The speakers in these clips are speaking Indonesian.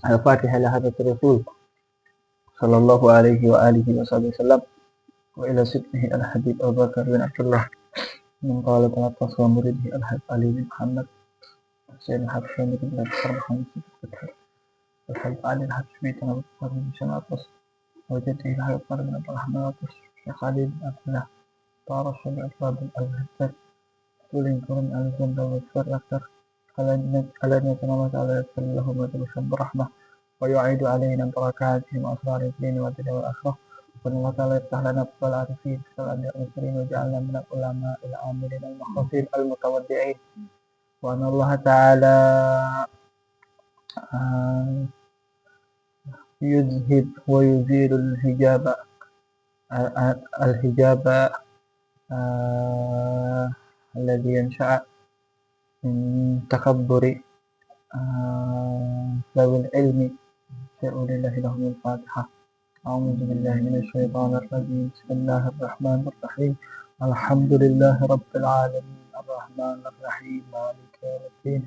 Al-Fatihah ila hadratir Rasul sallallahu alaihi wa alihi wasallam wa ila sibtihi al-habib Abu Bakar bin Abdullah min qala ta'atas wa muridihi al-hab Ali bin Muhammad Sayyid al-Habshan bin Abdullah Muhammad al-hab Ali al-Habshan bin Abdullah bin Shanatas wa jadihi al-hab bin Abdullah Muhammad Syekh Ali bin Abdullah Taras bin Abdullah bin Al-Haddad Tuling turun al-Janda wa Aktar alanya tanama ta'ala sallallahu alaihi wa sallam ويعيد علينا بركاتهم وأسرار الدين والدنيا والآخرة وأن الله تعالى يفتح لنا أبواب العارفين في الأنبياء والمرسلين وجعلنا من العلماء العاملين المخلصين المتودعين وأن الله تعالى يذهب ويزيل الحجاب الذي ينشأ من تكبر ذوي العلم شاءوا لله لهم الفاتحة أعوذ بالله من الشيطان الرجيم بسم الله الرحمن الرحيم الحمد لله رب العالمين الرحمن الرحيم مالك يوم الدين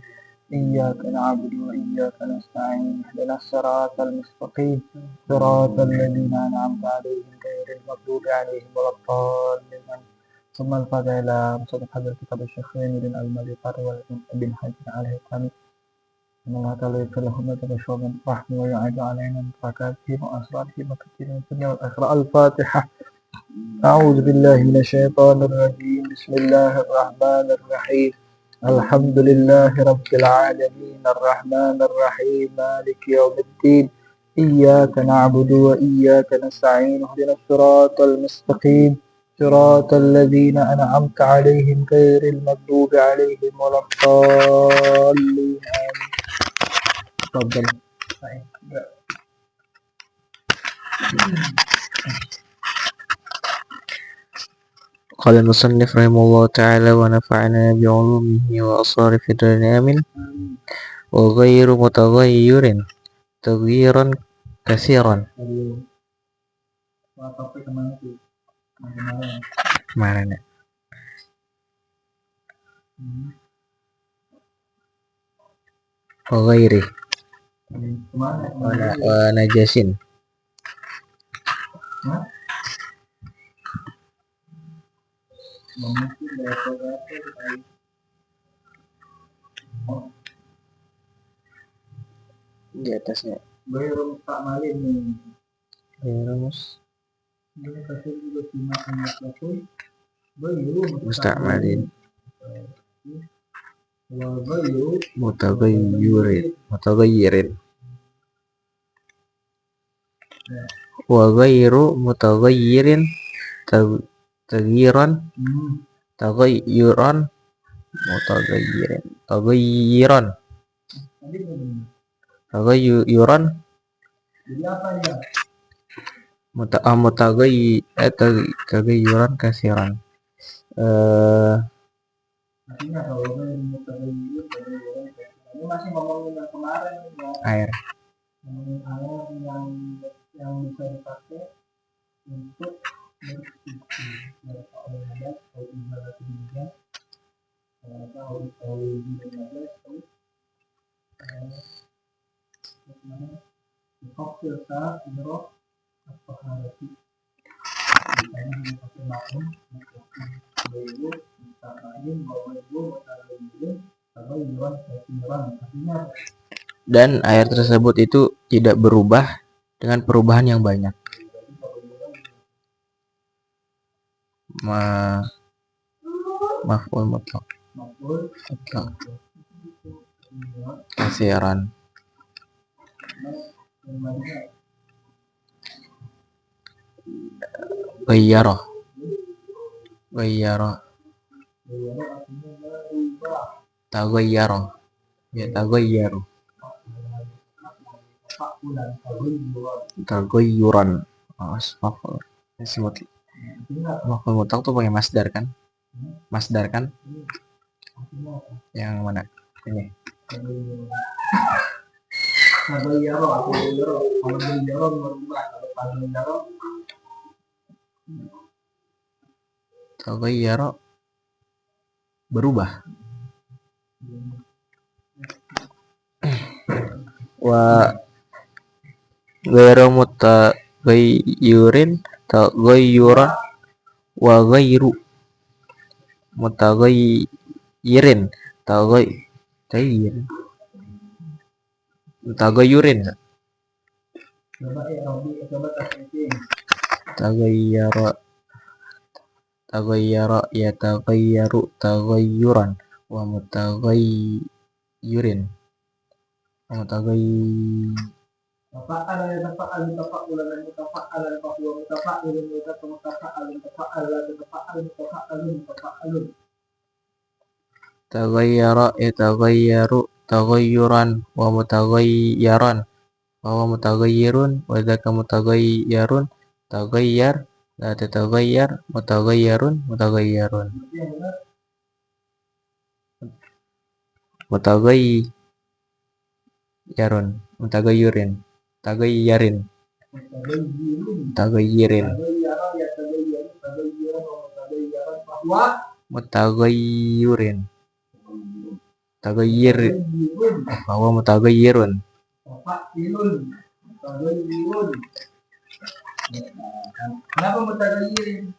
إياك نعبد وإياك نستعين اهدنا الصراط المستقيم صراط الذين أنعمت عليهم غير المغضوب عليهم ولا الضالين ثم الفاتحة إلى مصدق حضرة كتاب الشيخ بن المليقار وابن حجر عليه الثاني إن الله تعالى يغفر لهم ويتبشر من رحمه ويعيد علينا من بركاتهم وأسرارهم وكثير من الدنيا والآخرة الفاتحة أعوذ بالله من الشيطان الرجيم بسم الله الرحمن الرحيم الحمد لله رب العالمين الرحمن الرحيم مالك يوم الدين إياك نعبد وإياك نستعين اهدنا الصراط المستقيم صراط الذين أنعمت عليهم غير المغضوب عليهم ولا الضالين آمين. تفضل. قال المصنف رحمه الله تعالى ونفعنا بعلومه وأسرار في الدارين آمين وغير متغير تغييرا كثيرا mana وغيره ونجس di atasnya musta'malin mutagayyirin wa ghairu mutagayyirin taghyiran taghayyuran kasiran air yang bisa dipakai untuk dan air tersebut itu tidak berubah dengan perubahan yang banyak. Maf'ul mutlaq kasiran ghayyara tagayyaru taghayyuran maf'ul mutlaq tuh pakai masdar kan? Yang mana? Ini. Taghayyara berubah. wa ghairu mutaghayyurin taghayyuran wa ghairu mutaghayyirin mutaghayyurin coba tasbih. taghayyara yataghayyaru taghayyuran wa mutaghayyirin Tafa'ala yatafa'al tafa'ulan mutafa'alan fa huwa mutafa'ilun mutafa'alun tafa'ala mutafa'alun taghayyara yataghayyaru taghayyuran wa mutaghayyiran wa huwa mutaghayyirun wa dzaka mutaghayyirun taghayyar la tataghayyar mutaghayyirun mutaghayyirun mutaghayyirun mutaghayyirin taghayyarin mutaghayyirin mutaghayyurin taghayyir bahwa mutaghayyirun Kenapa mutagayyirin?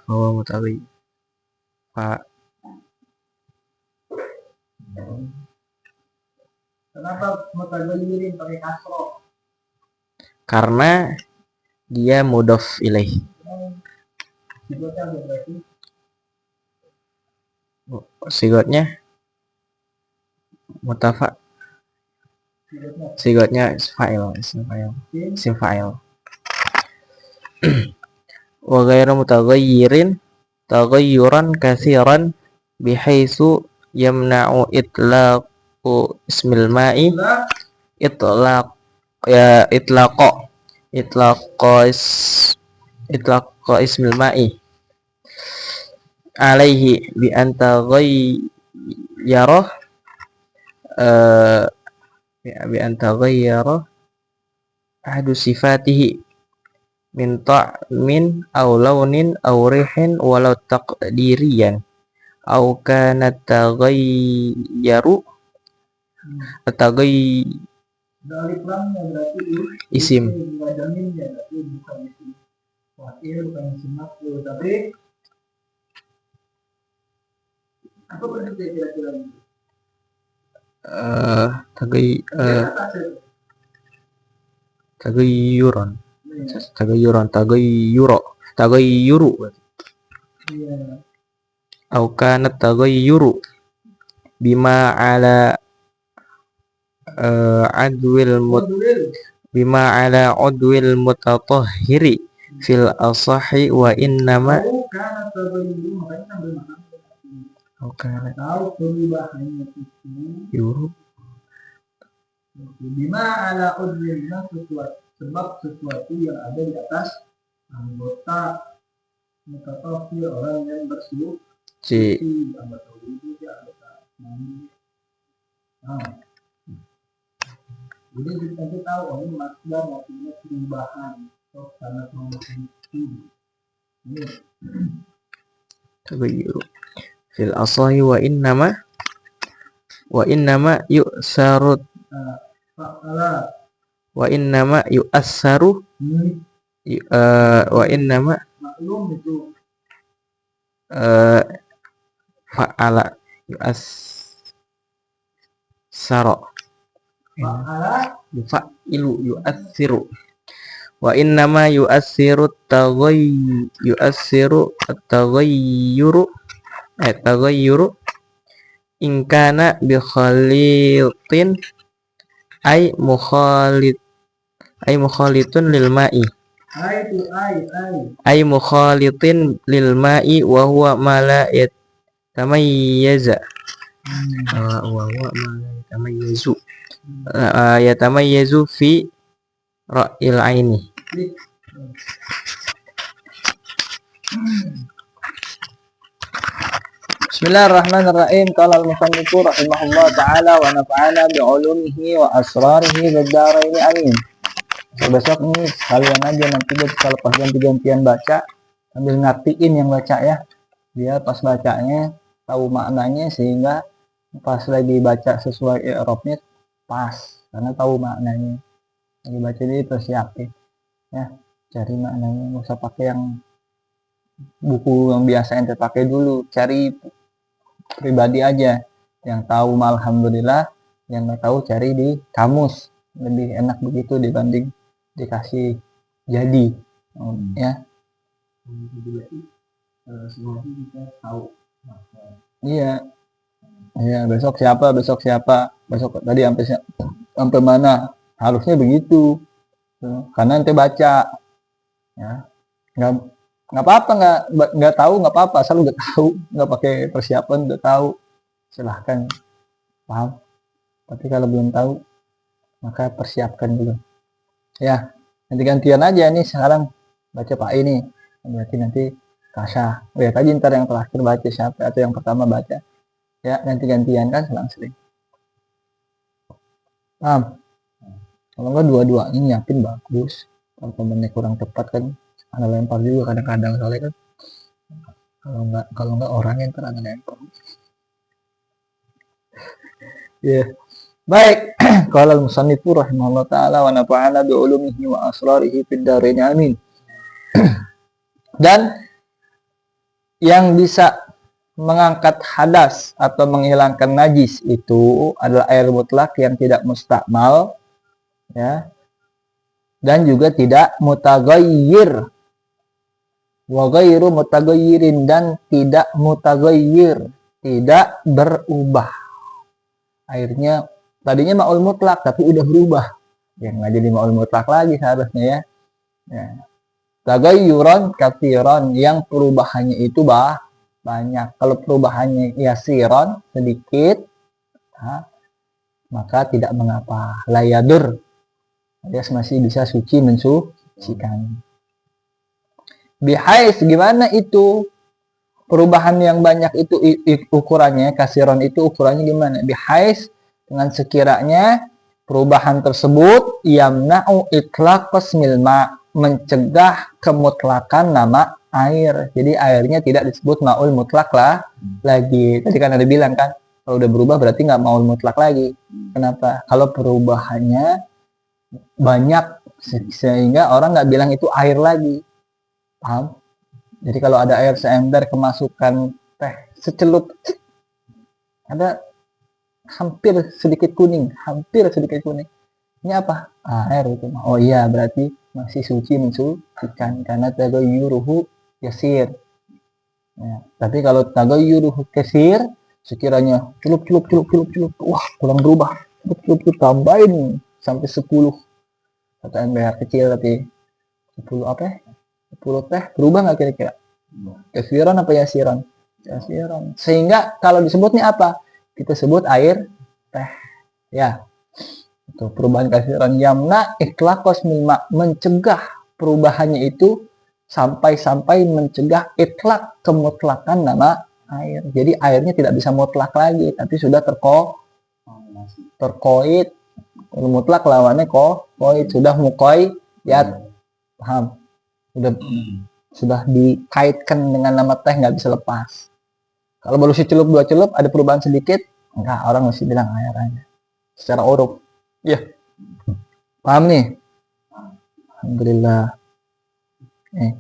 bahwa mutaghayyir Kenapa mutagayyirin pakai kasroh? karena dia mudhof ilaih. Sigotnya mutafa sigotnya isim fa'il wa ghairu mutaghayyirin taghayyuran katsiran bihaitsu yamna'u itlaqu ismil ma'i itlaqo ismil ma'i alaihi bi an taghayyara bi an taghayyara ahadu sifatihi min ta'min aw launin aw rihin walau taqdiriyan aw kana taghayyaru Alif lamnya berarti isim bukan isim fa'il, bukan isim maf'ul, tapi apa bentuknya kira-kira ini? Taghayyuran au kana taghayyuru bima ala udwil mutatahhiri fil asahi wa innama yuru bima ala udwil sebab sesuatu yang ada di atas anggota mutatahhir, orang yang bersuci, anggota wudu, anggota mandi. Jadi kita tahu ini masdar artinya perubahan atau karena perubahan itu. Ini taghayyuru fil asahi wa innama yu'sarut wa innama yu'assaru wa innama maklum itu fa'ala yu'assara yufa'ilu yu'assiru wa innama yu'assiru taghayyuru in kana bi khalitin ay mukhalitun lil ma'i ay mukhalitin lil ma'i wa huwa ma la yatamayyaza wa huwa ma la yatamayyazu fi ra'il aini. Bismillahirrahmanirrahim. Qala al-musannifu rahimahullah ta'ala wa nafa'ana bi'ulumihi wa asrarihi bid-dharain amin. Besok nih kalian aja nanti kalau pas ganti-gantian baca sambil ngertiin yang baca ya. Dia pas bacanya tahu maknanya sehingga pas lagi baca sesuai i'rabnya pas, karena tahu maknanya. Lagi baca ini persiapin ya, cari maknanya, nggak usah pakai yang buku yang biasa ente pakai dulu, cari pribadi aja yang tahu mah alhamdulillah, yang nggak tahu cari di kamus, lebih enak begitu dibanding dikasih jadi ya. Iya, iya, besok siapa, besok tadi sampai mana, harusnya begitu. Karena ente baca ya, nggak nggak apa-apa, nggak tahu nggak apa-apa, asal udah tahu, nggak pakai persiapan udah tahu, silahkan, paham. Tapi kalau belum tahu maka persiapkan dulu ya. Nanti gantian aja nih, sekarang baca Pak ini, berarti nanti Kasha lihat aja ntar yang terakhir baca siapa atau yang pertama baca ya, nanti gantian kan selang-seling, paham. Kalau enggak dua-duanya nyiapin bagus, kalau komennya kurang tepat kan ada lempar juga kadang-kadang, soalnya kan kalau enggak orangnya ntar ada lempar ya. Baik, qala al-musannifu rahimahullah taala wa nafa'ana bi ulumihi wa asrarihi fid dharain amin. Dan yang bisa mengangkat hadas atau menghilangkan najis itu adalah air mutlak yang tidak mustakmal ya, dan juga tidak mutaghayyir, wa ghairu mutaghayyirin, dan tidak mutaghayyir, tidak berubah. Airnya tadinya ma'ul mutlak tapi udah berubah, ya nggak jadi ma'ul mutlak lagi seharusnya ya. Tagayyuran katsiran, yang perubahannya itu banyak. Kalau perubahannya yasiran, sedikit, maka tidak mengapa, la yadur, dia masih bisa suci mensucikan. Bihais, gimana itu perubahan yang banyak itu ukurannya, kasiron itu ukurannya gimana? Bihais, dengan sekiranya perubahan tersebut yamna'u itlaqas milma, mencegah kemutlakan nama air. Jadi airnya tidak disebut ma'ul mutlak lah lagi. Tadi kan ada bilang kan, kalau udah berubah berarti nggak ma'ul mutlak lagi. Kenapa? Kalau perubahannya banyak sehingga orang nggak bilang itu air lagi, paham? Jadi kalau ada air seember kemasukan teh secelup, ada hampir sedikit kuning, ini apa? Air itu. Oh iya, berarti masih suci mensucikan, karena tagayyuruhu yasir ya. Tapi kalau tagayyuruhu kasir, sekiranya celup, wah kurang berubah, celup, tambahin sampai 10, kata ember kecil tapi 10 apa ya? 10 teh berubah nggak kira-kira? Kasiran apa yasiran? Yasiran. Sehingga kalau disebutnya apa? Kita sebut air teh ya. Itu perubahan kasiran. Yamna itlaqos milma, mencegah perubahannya itu sampai mencegah itlaq, kemutlakan nama air. Jadi airnya tidak bisa mutlak lagi, tapi sudah terkoid. Mutlak lawannya koid, sudah muqayyad, paham? Sudah dikaitkan dengan nama teh, nggak bisa lepas. Kalau baru secelup dua celup ada perubahan sedikit, enggak, orang masih bilang air aja secara uruf ya. Paham nih? Alhamdulillah.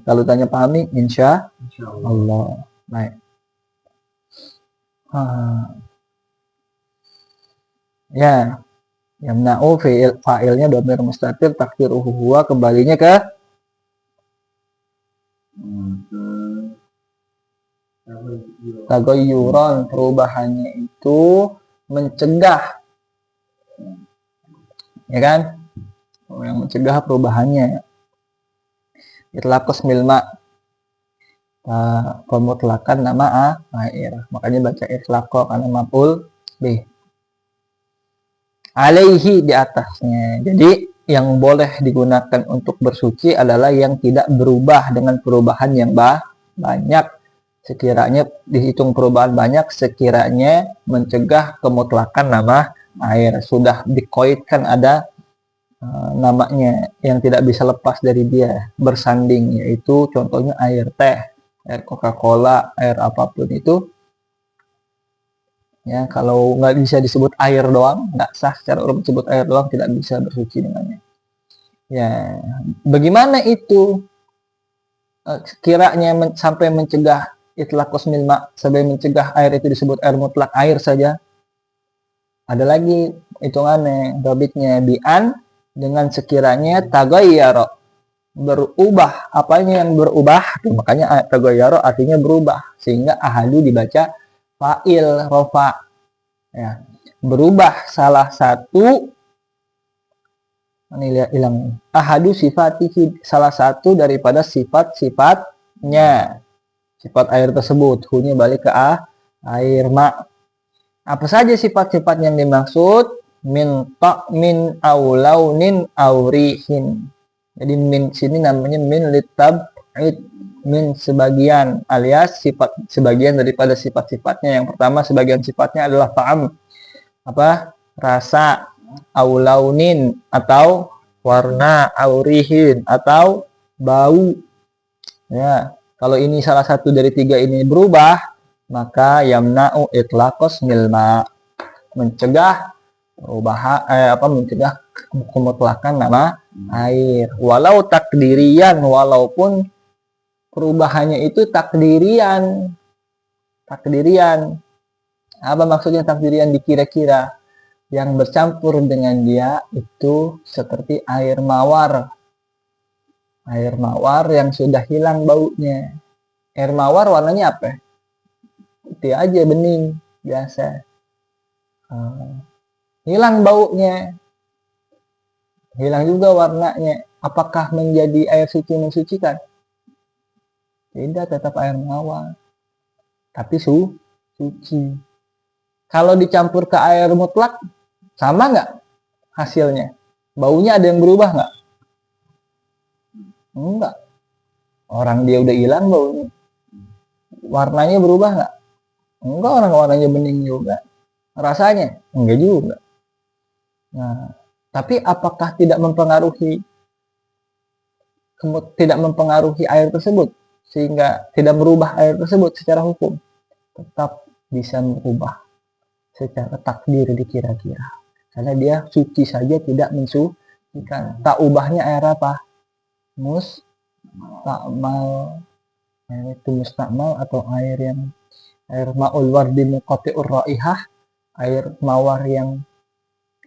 Kalau tanya paham nih, insya Allah. Baik. Ya, yamna'u fa'ilnya dhamir mustatir takdiruhu huwa, kembalinya ke tagayyuran, perubahannya itu mencegah ya kan, yang mencegah perubahannya. Itlaqos milma, pemutlakan nama air, makanya baca itlaqo karena maf'ul bih. Alaihi, di atasnya. Jadi yang boleh digunakan untuk bersuci adalah yang tidak berubah dengan perubahan yang banyak. Sekiranya dihitung perubahan banyak, sekiranya mencegah kemutlakan nama air, sudah dikoidkan ada namanya yang tidak bisa lepas dari dia, bersanding, yaitu contohnya air teh, air Coca-Cola, air apapun itu Ya, kalau nggak bisa disebut air doang, nggak sah secara umum disebut air doang, tidak bisa bersuci dengannya. Ya, bagaimana itu kiranya sampai mencegah itlaqus milma, sampai mencegah air itu disebut air mutlak air saja? Ada lagi hitungannya, dobitnya bi'an dengan sekiranya tagayyara, berubah. Apanya yang berubah? Tuh, makanya tagayyara artinya berubah, sehingga ahadu dibaca fa'il rofa. Ya, berubah salah satu, ini hilang, ahadu sifatihi, salah satu daripada sifat-sifatnya, sifat air tersebut. Hunya balik ke air ma. Apa saja sifat-sifat yang dimaksud? Min ta'min au launin au rihin. Jadi min sini namanya min litab'id, min sebagian, alias sifat sebagian daripada sifat-sifatnya. Yang pertama sebagian sifatnya adalah ta'am, apa? Rasa, au launin atau warna, au rihin atau bau. Ya, kalau ini salah satu dari tiga ini berubah, maka yamna'u itlaqus milma, mencegah mencegah kemutlakan nama air. Walau takdirian, walaupun perubahannya itu takdirian. Takdirian. Apa maksudnya takdirian? Dikira-kira. Yang bercampur dengan dia itu seperti air mawar. Air mawar yang sudah hilang baunya. Air mawar warnanya apa? Putih aja, bening biasa. Hilang baunya, hilang juga warnanya. Apakah menjadi air suci mensucikan? Tidak, tetap air mawar, tapi suci. Kalau dicampur ke air mutlak, sama nggak hasilnya? Baunya ada yang berubah nggak? Enggak. Orang dia udah hilang baunya. Warnanya berubah nggak? Enggak, orang warnanya bening juga. Rasanya? Enggak juga. Nah, tapi apakah tidak mempengaruhi air tersebut sehingga tidak merubah air tersebut secara hukum? Tetap bisa merubah secara takdir dikira-kira, karena dia suci saja tidak mensucikan. Tak ubahnya air apa? Mustakmal. Itu mustakmal atau air ma'ul wardi muqati'ur raihah, air mawar yang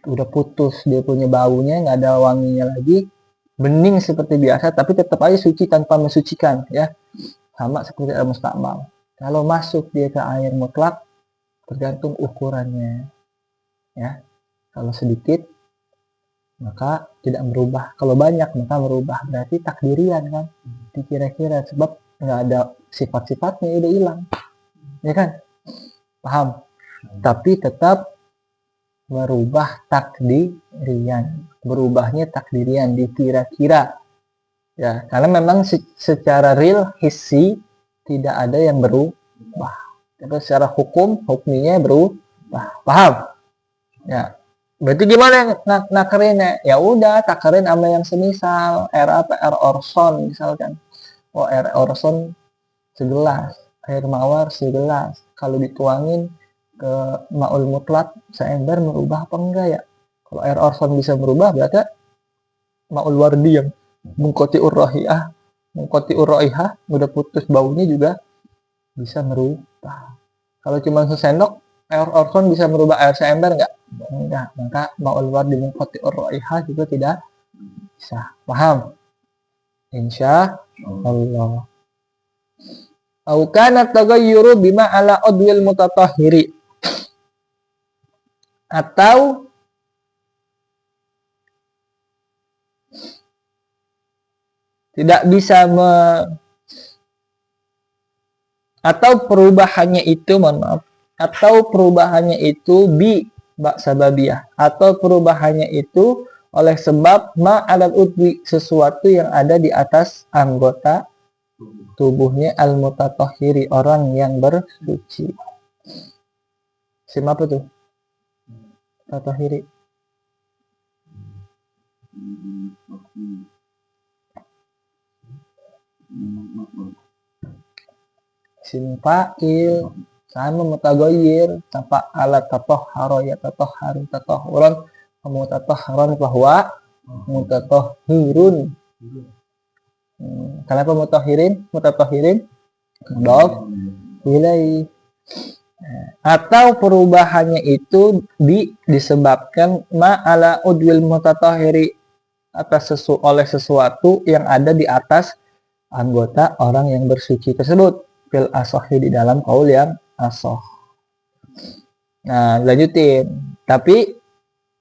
udah putus dia punya baunya, nggak ada wanginya lagi, bening seperti biasa, tapi tetap aja suci tanpa mensucikan, ya. Sama seperti air mustakmal. Kalau masuk dia ke air mutlak, tergantung ukurannya, ya. Kalau sedikit maka tidak merubah, kalau banyak maka merubah. Berarti takdirian kan, dikira-kira, sebab nggak ada sifat-sifatnya, udah hilang, ya kan? Paham? Tapi tetap merubah takdirian, berubahnya takdirian, dikira-kira, ya, karena memang secara real hissi tidak ada yang berubah, tapi secara hukminya berubah. Paham? Ya, berarti gimana nakerinnya? Ya udah, takarin sama yang semisal air apa, air orson misalkan. Oh, air orson segelas, air mawar segelas, kalau dituangin ke ma'ul mutlak seember, merubah apa enggak ya? Kalau air orson bisa merubah, berarti ma'ul wardi yang mengkoti urraihah udah putus baunya juga bisa merubah. Kalau cuma sesendok air orson bisa merubah air seember enggak? Enggak. Maka ma'ul wardi mengkoti urraihah juga tidak bisa. Paham? Insya Allah. Au kana taghayyuru bima ala udwil mutatahhiri, atau tidak bisa atau perubahannya itu, mohon maaf, atau perubahannya itu sababiyah, atau perubahannya itu oleh sebab ma alal udwi, sesuatu yang ada di atas anggota tubuhnya, al mutatahhiri, orang yang bersuci. Apa tuh? Tatahhiri. Isim fa'il, sama mutaghayyir, tafa'ala tatahhara ya tatahharu tatahhuran, mutatahharan bahwa mutatahhirun. Kenapa mutahhirin? Mutatahhirin mudhaf ilaih. Atau perubahannya itu disebabkan ma'ala udwil mutatahhiri, oleh sesuatu yang ada di atas anggota orang yang bersuci tersebut, fil asohi, di dalam kaul yang asoh. Nah, lanjutin. Tapi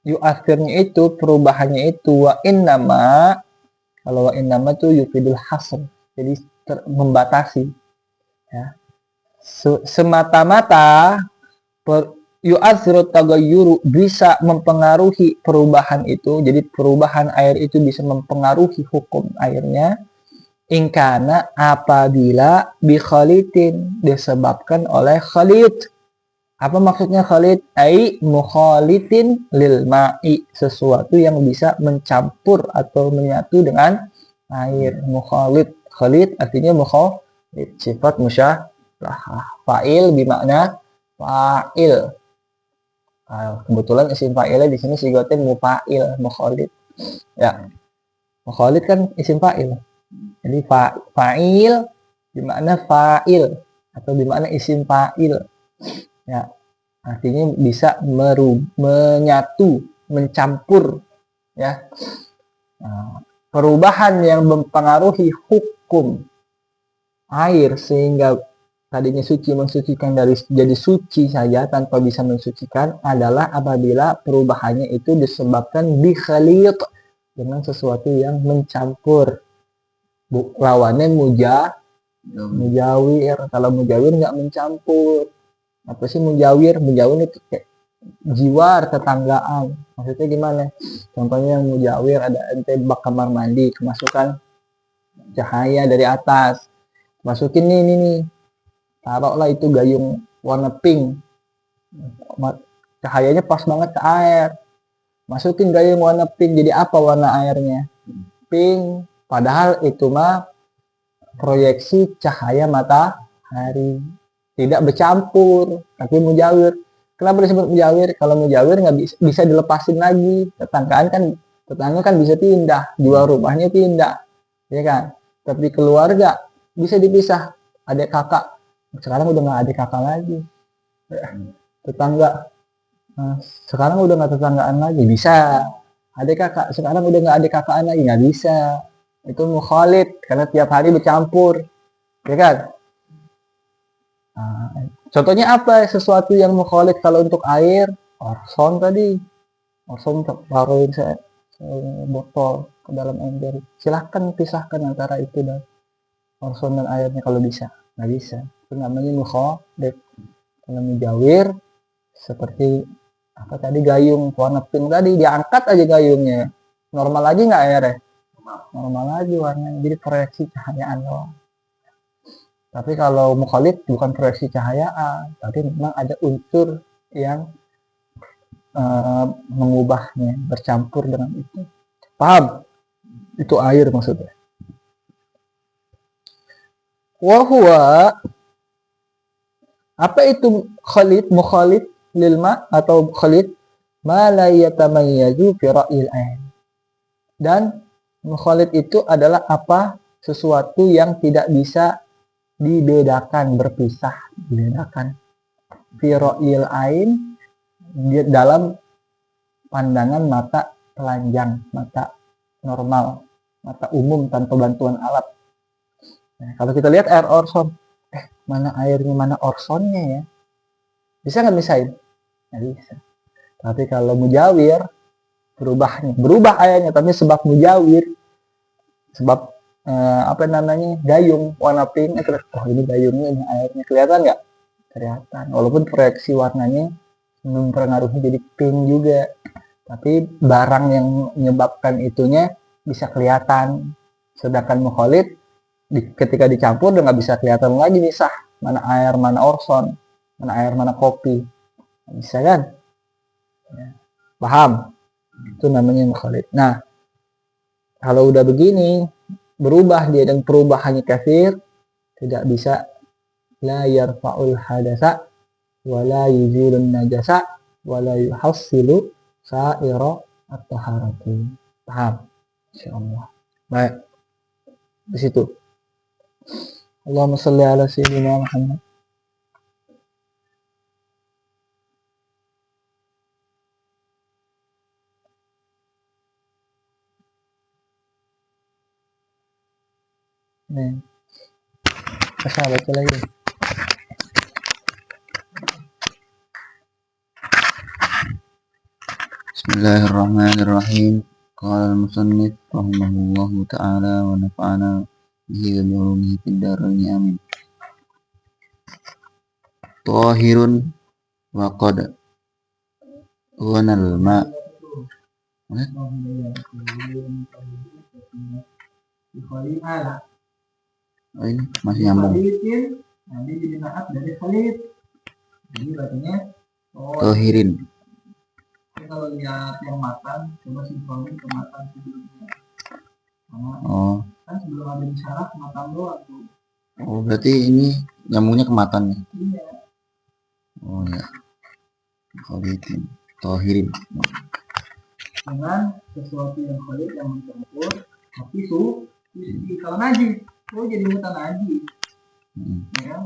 yu'athirnya itu, perubahannya itu wa innama, kalau wa innama itu yufidul hasr, jadi membatasi ya. Semata-mata yu'athiru tagayyuru, bisa mempengaruhi perubahan itu, jadi perubahan air itu bisa mempengaruhi hukum airnya, ingkana, apabila bikhalitin, disebabkan oleh khalid. Apa maksudnya khalid? Ai mukhalitin lil ma'i, sesuatu yang bisa mencampur atau menyatu dengan air. Mukhalid, khalid artinya mukhalid, sifat musyabahah. Fa'il bimakna fa'il. Kebetulan isim fa'ilnya di sini sigoten mufa'il, mukhalid. Ya. Mukhalid kan isim fa'il. Jadi fa'il bimakna fa'il atau bimakna isim fa'il. Ya, artinya bisa menyatu, mencampur ya. Perubahan yang mempengaruhi hukum air sehingga tadinya suci mensucikan dari jadi suci saja tanpa bisa mensucikan adalah apabila perubahannya itu disebabkan bikhalit, dengan sesuatu yang mencampur. Lawannya mujawir. Kalau mujawir nggak mencampur. Apa sih mujawir? Mujawir itu kayak jiwar, tetanggaan. Maksudnya gimana? Contohnya yang mujawir, ada ente bak kamar mandi, kemasukan cahaya dari atas, masukin nih, taruhlah itu gayung warna pink, cahayanya pas banget ke air, masukin gayung warna pink, jadi apa warna airnya? Pink. Padahal itu mah proyeksi cahaya matahari, tidak bercampur, tapi mujawir. Kenapa disebut mujawir? Kalau mujawir nggak bisa dilepasin lagi. Tetangga kan bisa pindah, jual rumahnya pindah, ya kan? Tapi keluarga bisa dipisah. Adik kakak, sekarang udah nggak adik kakak lagi. Tetangga, sekarang udah nggak tetanggaan lagi, bisa. Adik kakak, sekarang udah nggak adik kakaan lagi, nggak bisa. Itu mukhalid, karena tiap hari bercampur, ya kan? Contohnya apa sesuatu yang mukhalid kalau untuk air? Orson tadi. Orson taruhin saya botol ke dalam ember. Silahkan pisahkan antara itu dan orson dan airnya kalau bisa. Nggak bisa. Itu namanya mukhalid. Kalau mujawir seperti apa tadi, gayung warna pink tadi, diangkat aja gayungnya. Normal lagi nggak airnya? Normal lagi warnanya. Jadi proyeksi cahayaan doang. Tapi kalau mukhalid bukan proyeksi cahayaan, tapi memang ada unsur yang mengubahnya, bercampur dengan itu. Paham? Itu air maksudnya. Wahwa, apa itu khalid, mukhalid lilma atau khalid? Ma la yatamayyazu fi ra'il ain. Dan mukhalid itu adalah apa? Sesuatu yang tidak bisa dibedakan, berpisah, dibedakan. Fi ra'il ain, dalam pandangan mata telanjang, mata normal, mata umum tanpa bantuan alat. Nah, kalau kita lihat air orson, mana airnya, mana orsonnya ya? Bisa nggak misahin? Nggak bisa. Tapi kalau mujawir, berubah airnya, tapi sebab mujawir, sebab gayung warna pink, oh ini gayungnya, ini airnya, kelihatan nggak? Kelihatan. Walaupun proyeksi warnanya mempengaruhi jadi pink juga, tapi barang yang menyebabkan itunya bisa kelihatan. Sedangkan mukhalid ketika dicampur udah nggak bisa kelihatan lagi misah mana air, mana orson, mana air, mana kopi. Bisa kan? Paham? Itu namanya mukhalid. Nah, kalau udah begini berubah dia dan perubahannya kafir, tidak bisa la yarfa'ul hadasa wala yuzilun najasa wala yuhassilu sa'ira at-taharati. Paham? Insyaallah. Baik. Di situ. Allahumma shalli ala sayyidina Muhammad. Nih. Masa baca lagi. Bismillahirrahmanirrahim. Qala al-musannif rahimahullahu ta'ala wa nafa'ana bihi wa bi ulumihi fid dharain amin. Tahirun wa qad ghanal ma. Oh, ini masih nyambung. Nanti jadi naat dari khalid. Jadi bacanya Tahirin. kalau lihat yang matang, coba sinkronin ke matang sebelumnya. Oh. Kan sebelum ada isyarat matang doang tuh. Oh, berarti ini nyambungnya ke matan ya? Iya. Oh ya. Khalidin. Tahirin. Dengan sesuatu yang khalid yang mencampur, tapi suci. Kalau najis, jadi mutan najis. Ya.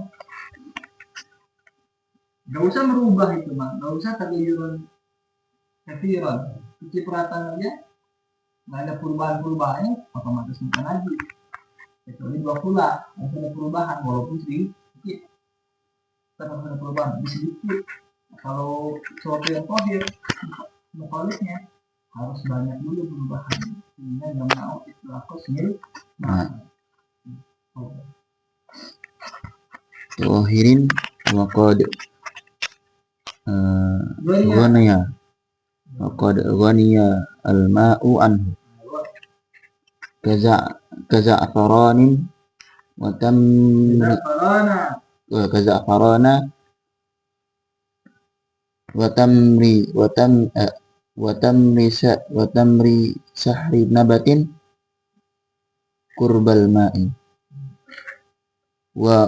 Gak usah merubah itu mah, gak usah terlihat kefiran, kecipratan aja, nggak ada perubahan-perubahannya, otomatis mutan najis. Kecuali dua pula, ada perubahan walaupun sedikit, tetap ada perubahan sedikit. Kalau sesuatu yang kohir, mukhalifnya harus banyak dulu perubahan. Sehingga nggak mau istilah kosmil. Tahirin wa qad ghaniya wa qad ghaniya al-ma'u anhu kaza afaranin wa tamri kaza'farana wa tamri sahri nabatin kurbal ma'i wa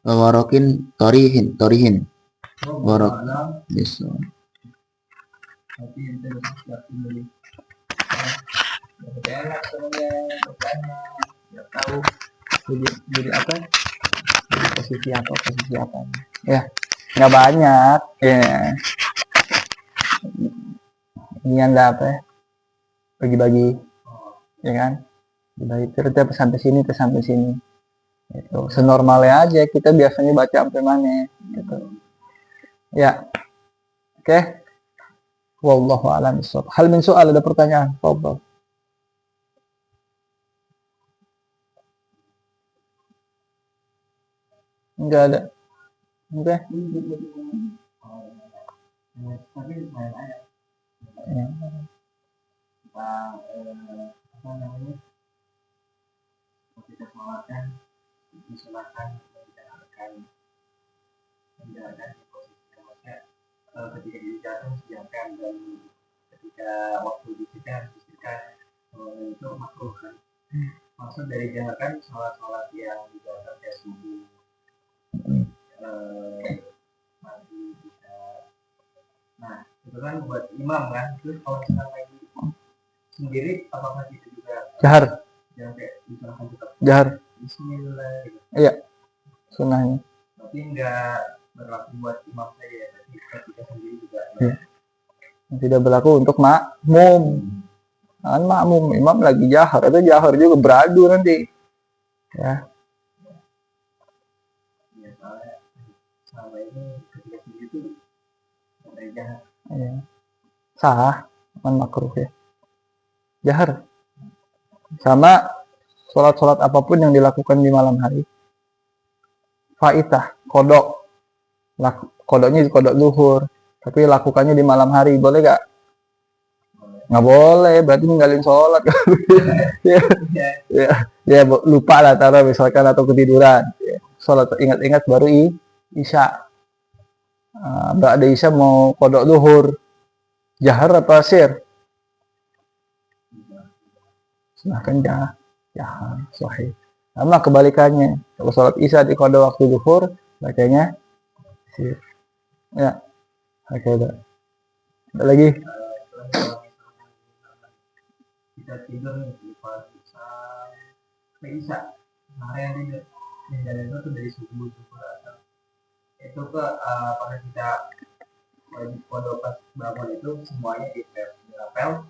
warakin tarihin warak bisa. Tapi itu siap dulu. Enak sebenarnya bertanya, nggak tahu jadi apa? Posisi apa? Ya, nggak banyak. Ya. Ini anda apa ya? Bagi-bagi, ya kan? Bagi cerita sampai sini. Itu senormalnya aja, kita biasanya baca sampai mana gitu. Ya. Oke. Wallahu a'lam bishawab. Hal min soal, ada pertanyaan? Fadhal. Enggak ada. Oke. Ya. Apa namanya? Kita sholatkan, disolatkan, menjalankan posisi maksudnya ketika dijatuh sediakan dan ketika waktu disediakan itu makruh kan. Maksud dari jalankan sholat yang dijalankan kayak subuh, nanti bisa. Nah itu kan buat imam kan. Terus kalau misalnya lagi sendiri apakah itu juga jahar? Jahar. Bismillah. Iya. Sunnahnya. Tapi enggak berlaku buat imam saya, tapi ketika sendiri juga. Ya. Tidak berlaku untuk makmum. Kan makmum, imam lagi jahar, atau jahar juga beradu nanti. Ya. Ya soalnya selama ini ketika sendiri itu ada jahar. Ya. Sah, kan makruh ya. Jahar. Sama sholat apapun yang dilakukan di malam hari, faitah, kodok, kodoknya kodok zuhur, tapi lakukannya di malam hari, boleh gak? Nggak boleh, berarti ninggalin sholat. ya lupa lah taruh misalkan, atau ketiduran, sholat ingat-ingat baru isya, ada isya mau kodok zuhur, jahar atau sir? Silahkan jahar, sahih. Sama kebalikannya. Kalau sholat isya di qada waktu zuhur, bacanya sir. Ya, oke udah. Ada lagi? Kita tidur nih di pagi sampai isya. Nah, yang tidur itu dari subuh itu ke pada kita wajib pondok pas bangun itu semuanya di rapel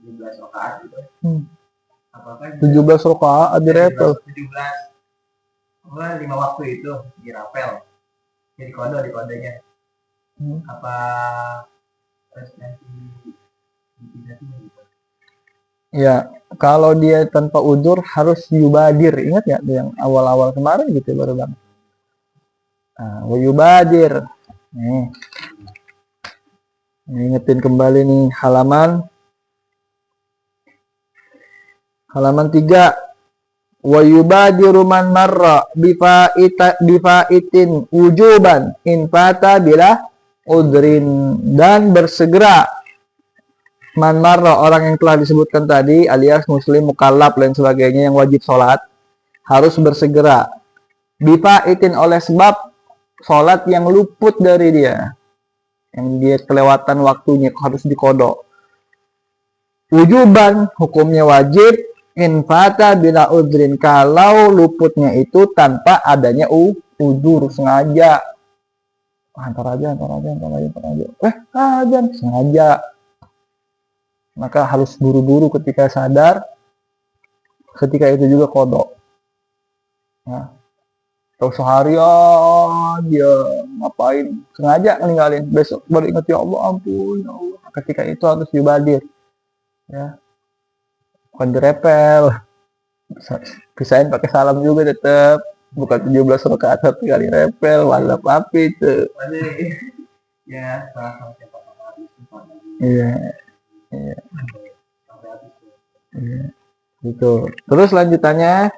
17 rakaat gitu. Apakah 17 rakaat di rapel? 17. Mulai 5 waktu itu di rapel. Jadi di kodenya. Apa terus nanti dipindahin gitu. Ya, kalau dia tanpa udzur harus yubadir. Ingat ya yang awal-awal kemarin gitu baru bang. Nah, yubadir. Nih. Ingetin kembali nih halaman 3. Wa yubadiru man marra bifaitin wujuban in fata bila udrin, dan bersegera man marra orang yang telah disebutkan tadi alias muslim mukallaf lain sebagainya yang wajib sholat harus bersegera bifaitin oleh sebab sholat yang luput dari dia, yang dia kelewatan waktunya harus dikodok. Wujuban hukumnya wajib, infata bila udrin kalau luputnya itu tanpa adanya udzur sengaja. Antar aja. Sengaja. Maka harus buru-buru ketika sadar. Ketika itu juga kodok. Nah, atau seharian dia ngapain sengaja ninggalin, besok baru ingat ya Allah ampun ya Allah. Ketika itu harus yubadir. Ya. Bukan direpel. Pisahin pakai salam juga tetap. Bukan 17 rakaat satu kali repel, walap api itu. Ya, Iya. Gitu. Terus lanjutannya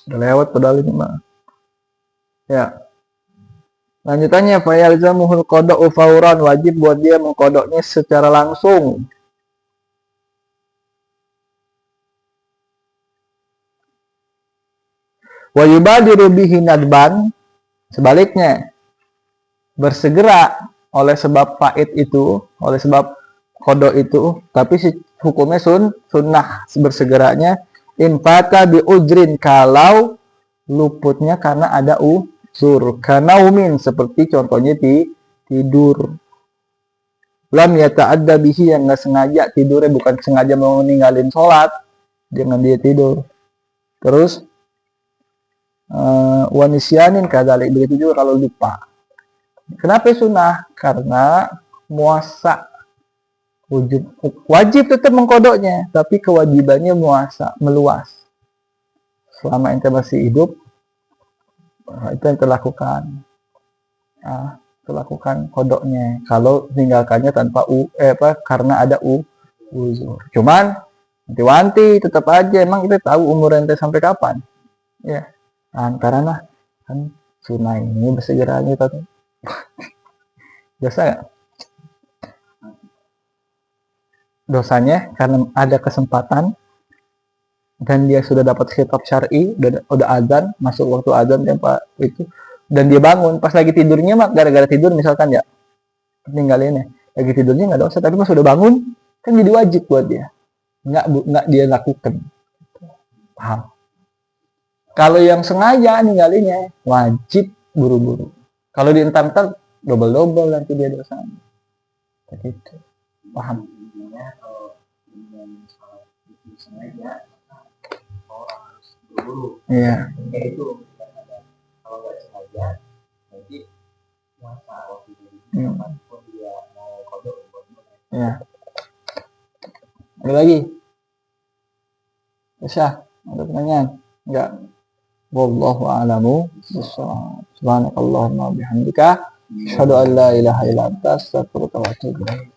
udah lewat padahal ini mah. Ya. Lanjutannya fa yalzamuhul qada'u fauran, wajib buat dia mengkodoknya secara langsung. Wa yubadiru bihi nadban, sebaliknya bersegera oleh sebab faid itu, oleh sebab kodok itu, tapi hukumnya sunnah bersegeranya infata bi ujrin kalau luputnya karena ada udzur, kanaumin seperti contohnya tidur. Lam yata'adda bihi yang nggak sengaja tidurnya, bukan sengaja mau ninggalin sholat, jangan dia tidur. Terus wanisyanin kadalik, begitu juga kalau lupa. Kenapa sunnah? Karena muasa wajib tetap mengkodoknya, tapi kewajibannya muasa meluas. Selama ente masih hidup, itu yang terlakukan. Terlakukan kodoknya. Kalau tinggalkannya tanpa karena ada uzur. Cuman wanti tetap aja, emang kita tahu umur ente sampai kapan. Ya. Karena kan sunnah ini bersegeranya tadi. Dosa gak? Dosanya karena ada kesempatan dan dia sudah dapat khitab syar'i, udah azan, masuk waktu azan tempat itu, dan dia bangun pas lagi tidurnya mah gara-gara tidur misalkan ya tinggalinnya lagi tidurnya nggak dosa, tapi pas sudah bangun kan jadi wajib buat dia, nggak dia lakukan. Paham? Kalau yang sengaja ninggalinnya wajib buru-buru. Kalau dientar-entar double nanti dia dosanya. Begitu. Paham? Kalau sengaja orang harus buru-buru. Iya. Itu kalau nggak sengaja nanti puasa waktu itu kapanpun dia mau kodok. Iya. Ada lagi? Bisa? Ada pertanyaan? Enggak. Wallahu a'lamu bishawab. Subhanakallahumma bihamdika asyhadu an la ilaha illa anta astaghfiruka wa atubu ilaik.